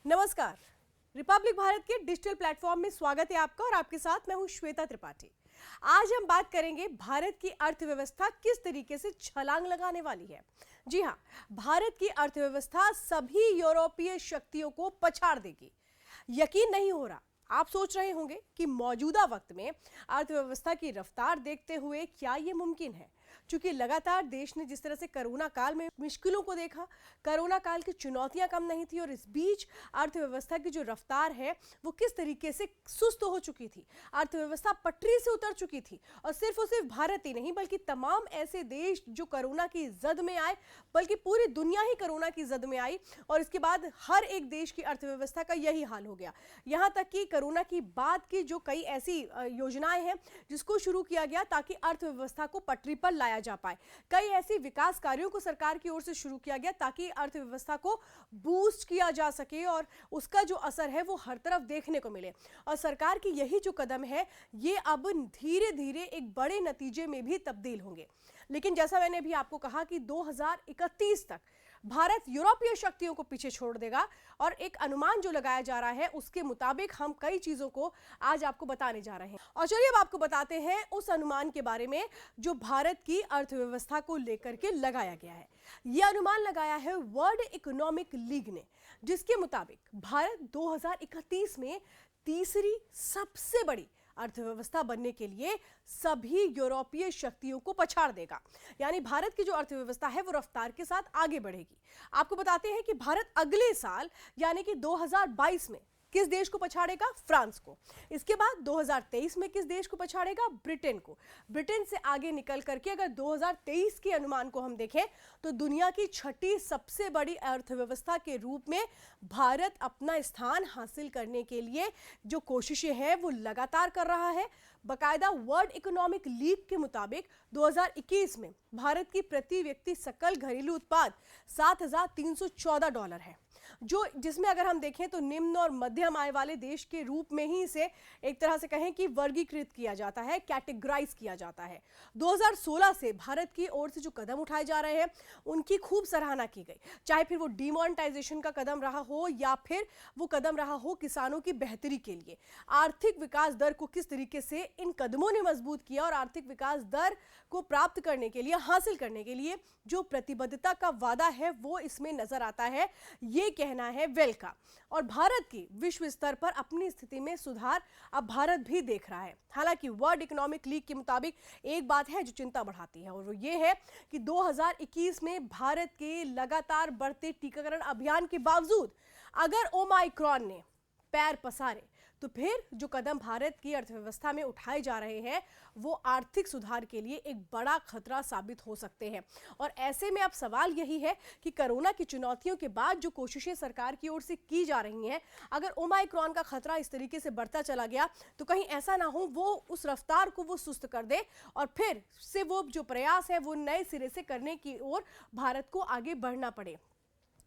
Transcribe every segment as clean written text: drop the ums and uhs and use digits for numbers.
नमस्कार। रिपब्लिक भारत के digital platform में स्वागत है आपका और आपके साथ मैं हूं श्वेता त्रिपाठी। आज हम बात करेंगे भारत की अर्थव्यवस्था किस तरीके से छलांग लगाने वाली है। जी हां, भारत की अर्थव्यवस्था सभी यूरोपीय शक्तियों को पछाड़ देगी। यकीन नहीं हो रहा, आप सोच रहे होंगे कि मौजूदा वक्त में अर्थव्यवस्था की रफ्तार देखते हुए क्या यह मुमकिन है। क्योंकि लगातार देश ने जिस तरह से कोरोना काल में मुश्किलों को देखा, कोरोना काल की चुनौतियां कम नहीं थी और इस बीच अर्थव्यवस्था की जो रफ्तार है वो किस तरीके से सुस्त हो चुकी थी, अर्थव्यवस्था पटरी से उतर चुकी थी। और सिर्फ भारत ही नहीं बल्कि तमाम ऐसे देश जो कोरोना की जद में आए, बल्कि पूरी दुनिया ही कोरोना की जद में आई और इसके बाद हर एक देश की अर्थव्यवस्था का यही हाल हो गया। यहां तक कि कोरोना की बाद की जो कई ऐसी योजनाएं हैं जिसको शुरू किया गया ताकि अर्थव्यवस्था को पटरी पर लाया जा पाए, कई ऐसे विकास कार्यों को सरकार की ओर से शुरू किया गया ताकि अर्थव्यवस्था को बूस्ट किया जा सके और उसका जो असर है वो हर तरफ देखने को मिले। और सरकार की यही जो कदम है ये अब धीरे धीरे एक बड़े नतीजे में भी तब्दील होंगे। लेकिन जैसा मैंने भी आपको कहा कि 2031 तक भारत यूरोपीय शक्तियों को पीछे छोड़ देगा और एक अनुमान जो लगाया जा रहा है उसके मुताबिक हम कई चीजों को आज आपको बताने जा रहे हैं। और चलिए अब आपको बताते हैं उस अनुमान के बारे में जो भारत की अर्थव्यवस्था को लेकर के लगाया गया है। यह अनुमान लगाया है वर्ल्ड इकोनॉमिक लीग ने, जिसके मुताबिक भारत 2031 में तीसरी सबसे बड़ी अर्थव्यवस्था बनने के लिए सभी यूरोपीय शक्तियों को पछाड़ देगा। यानी भारत की जो अर्थव्यवस्था है वो रफ्तार के साथ आगे बढ़ेगी। आपको बताते हैं कि भारत अगले साल यानी कि 2022 में किस देश को पछाड़ेगा? फ्रांस को। इसके बाद 2023 में किस देश को पछाड़ेगा? ब्रिटेन को। ब्रिटेन से आगे निकल करके अगर 2023 के अनुमान को हम देखें तो दुनिया की छठी सबसे बड़ी अर्थव्यवस्था के रूप में भारत अपना स्थान हासिल करने के लिए जो कोशिशें हैं वो लगातार कर रहा है। बकायदा वर्ल्ड इकोनॉमिक लीग के मुताबिक 2021 में भारत की प्रति व्यक्ति सकल घरेलू उत्पाद $7,314 है, जो जिसमें अगर हम देखें तो निम्न और मध्यम आय वाले देश के रूप में ही इसे एक तरह से कहें कि वर्गीकृत किया जाता है, कैटेगराइज किया जाता है। 2016 से भारत की ओर से जो कदम उठाए जा रहे हैं उनकी खूब सराहना की गई, चाहे फिर वो डिमोनेटाइजेशन का कदम रहा हो या फिर वो कदम रहा हो किसानों की बेहतरी के लिए। आर्थिक विकास दर को किस तरीके से इन कदमों ने मजबूत किया और आर्थिक विकास दर को प्राप्त करने के लिए, हासिल करने के लिए जो प्रतिबद्धता का वादा है वो इसमें नजर आता है। ये कहना है वेल का। और भारत की विश्व स्तर पर अपनी स्थिति में सुधार अब भारत भी देख रहा है। हालांकि वर्ल्ड इकोनॉमिक लीग के मुताबिक एक बात है जो चिंता बढ़ाती है और वो ये है कि 2021 में भारत के लगातार बढ़ते टीकाकरण अभियान के बावजूद अगर ओमाइक्रॉन ने पैर पसारे तो फिर जो कदम भारत की अर्थव्यवस्था में उठाए जा रहे हैं वो आर्थिक सुधार के लिए एक बड़ा खतरा साबित हो सकते हैं। और ऐसे में अब सवाल यही है कि कोरोना की चुनौतियों के बाद जो कोशिशें सरकार की ओर से की जा रही हैं, अगर ओमाइक्रॉन का खतरा इस तरीके से बढ़ता चला गया तो कहीं ऐसा ना हो वो उस रफ्तार को वो सुस्त कर दे और फिर से वो जो प्रयास है वो नए सिरे से करने की ओर भारत को आगे बढ़ना पड़े।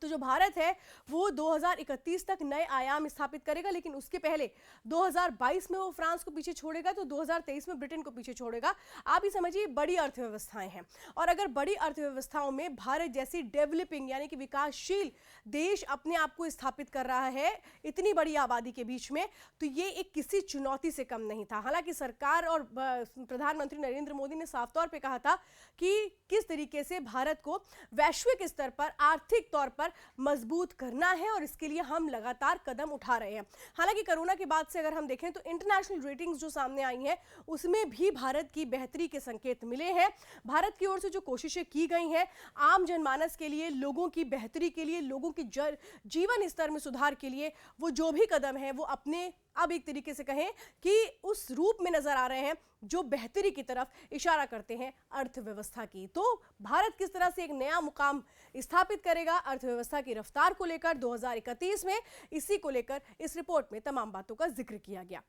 तो जो भारत है वो 2031 तक नए आयाम स्थापित करेगा, लेकिन उसके पहले 2022 में वो फ्रांस को पीछे छोड़ेगा तो 2023 में ब्रिटेन को पीछे छोड़ेगा। आप ही समझिए बड़ी अर्थव्यवस्थाएं हैं और अगर बड़ी अर्थव्यवस्थाओं में भारत जैसी डेवलपिंग यानी कि विकासशील देश अपने आप को स्थापित कर रहा है इतनी बड़ी आबादी के बीच में, तो ये एक किसी चुनौती से कम नहीं था। हालांकि सरकार और प्रधानमंत्री नरेंद्र मोदी ने साफ तौर पर कहा था कि किस तरीके से भारत को वैश्विक स्तर पर आर्थिक तौर पर मजबूत करना है और इसके लिए हम लगातार कदम उठा रहे हैं। हालांकि कोरोना के बाद से अगर हम देखें तो इंटरनेशनल रेटिंग्स जो सामने आई हैं उसमें भी भारत की बेहतरी के संकेत मिले हैं। भारत की ओर से जो कोशिशें की गई हैं आम जनमानस के लिए, लोगों की बेहतरी के लिए, लोगों की जीवन स्तर में सुधार के लिए, वो जो भी कदम है वो अपने अब एक तरीके से कहें कि उस रूप में नजर आ रहे हैं जो बेहतरी की तरफ इशारा करते हैं अर्थव्यवस्था की। तो भारत किस तरह से एक नया मुकाम स्थापित करेगा अर्थव्यवस्था की रफ्तार को लेकर 2031 में, इसी को लेकर इस रिपोर्ट में तमाम बातों का जिक्र किया गया।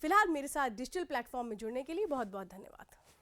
फिलहाल मेरे साथ डिजिटल प्लेटफॉर्म में जुड़ने के लिए बहुत बहुत धन्यवाद।